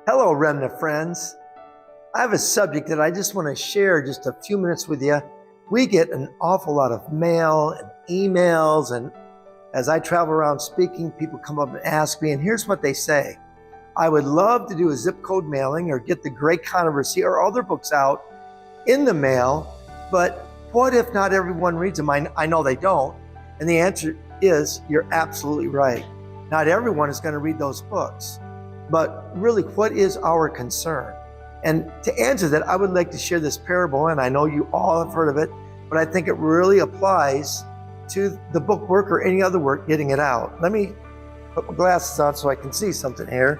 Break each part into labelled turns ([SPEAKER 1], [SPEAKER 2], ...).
[SPEAKER 1] Hello, Remnant friends. I have a subject that I just want to share just a few minutes with you. We get an awful lot of mail and emails, and as I travel around speaking, people come up and ask me, and here's what they say. I would love to do a zip code mailing or get the Great Controversy or other books out in the mail, but what if not everyone reads them? I know they don't. And the answer is, you're absolutely right. Not everyone is going to read those books. But really, what is our concern? And to answer that, I would like to share this parable, and I know you all have heard of it, but I think it really applies to the book work or any other work getting it out. Let me put my glasses on so I can see something here.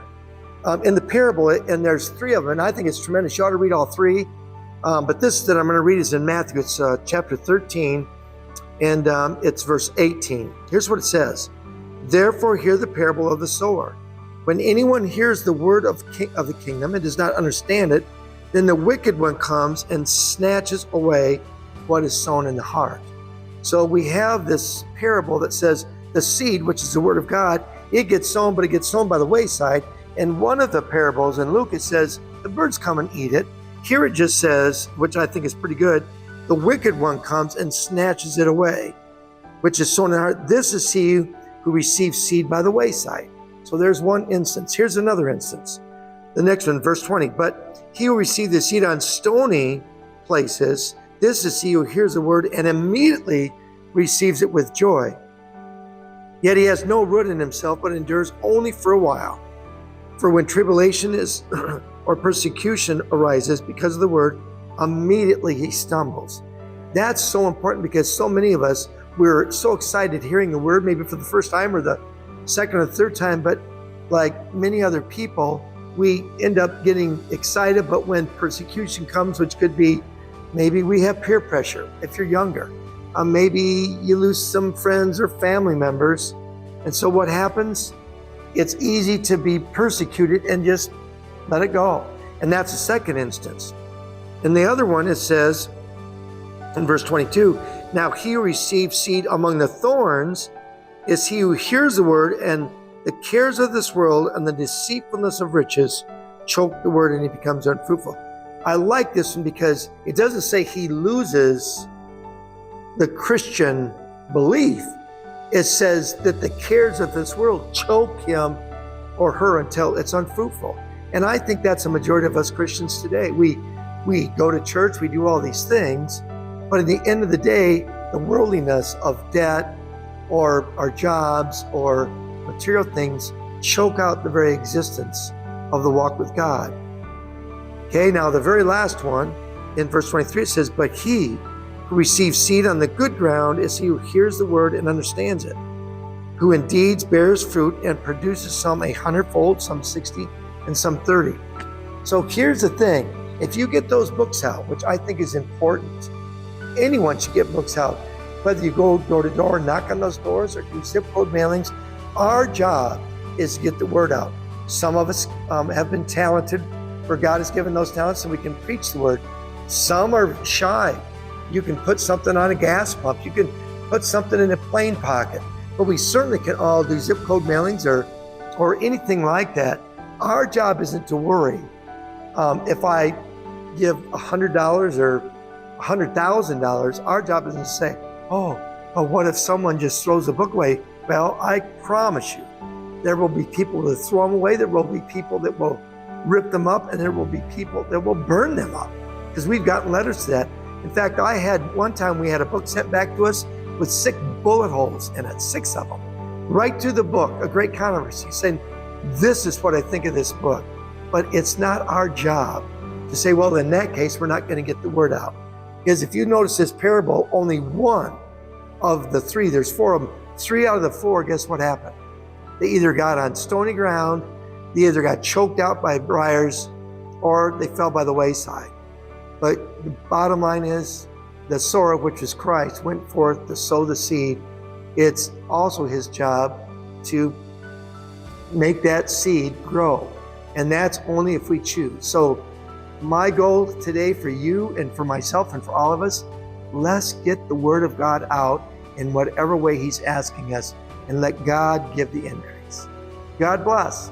[SPEAKER 1] In the parable, and there's three of them, and I think it's tremendous. You ought to read all three. But this that I'm going to read is in Matthew. It's chapter 13, and it's verse 18. Here's what it says. Therefore, hear the parable of the sower. When anyone hears the word of the kingdom and does not understand it, then the wicked one comes and snatches away what is sown in the heart. So we have this parable that says the seed, which is the word of God, it gets sown, but it gets sown by the wayside. And one of the parables in Luke, it says the birds come and eat it. Here it just says, which I think is pretty good, the wicked one comes and snatches it away, which is sown in the heart. This is he who receives seed by the wayside. So there's one instance. Here's another instance. The next one, verse 20. But he who received the seed on stony places, this is he who hears the word and immediately receives it with joy. Yet he has no root in himself, but endures only for a while. For when tribulation is or persecution arises because of the word, immediately he stumbles. That's so important because so many of us, we're so excited hearing the word, maybe for the first time or the second or third time, but like many other people, we end up getting excited. But when persecution comes, which could be maybe we have peer pressure if you're younger, maybe you lose some friends or family members, and so what happens? It's easy to be persecuted and just let it go. And that's the second instance. And the other one, it says in verse 22, now he who receives seed among the thorns is he who hears the word, and the cares of this world and the deceitfulness of riches choke the word and he becomes unfruitful. I like this one because it doesn't say he loses the Christian belief. It says that the cares of this world choke him or her until it's unfruitful. And I think that's a majority of us Christians today. We go to church, we do all these things, but at the end of the day, the worldliness of debt, or our jobs or material things choke out the very existence of the walk with God. Okay, now the very last one in verse 23, it says, but he who receives seed on the good ground is he who hears the word and understands it, who indeed bears fruit and produces some 100-fold, some 60, and some 30. So here's the thing. If you get those books out, which I think is important, anyone should get books out. Whether you go door to door, knock on those doors, or do zip code mailings, our job is to get the word out. Some of us have been talented, where God has given those talents so we can preach the word. Some are shy. You can put something on a gas pump. You can put something in a plane pocket. But we certainly can all do zip code mailings or anything like that. Our job isn't to worry. If I give $100 or $100,000, our job isn't to say, oh, but what if someone just throws the book away? Well, I promise you, there will be people that throw them away. There will be people that will rip them up, and there will be people that will burn them up, because we've gotten letters to that. In fact, one time we had a book sent back to us with 6 bullet holes in it, 6 of them, right through the book, A Great Controversy, saying, this is what I think of this book. But it's not our job to say, well, in that case, we're not going to get the word out. Because if you notice this parable, only one of the 3, there's 4 of them, 3 out of the 4, guess what happened? They either got on stony ground, they either got choked out by briars, or they fell by the wayside. But the bottom line is, the sower, which is Christ, went forth to sow the seed. It's also his job to make that seed grow. And that's only if we choose. So my goal today for you and for myself and for all of us, let's get the word of God out in whatever way he's asking us, and let God give the increase. God bless.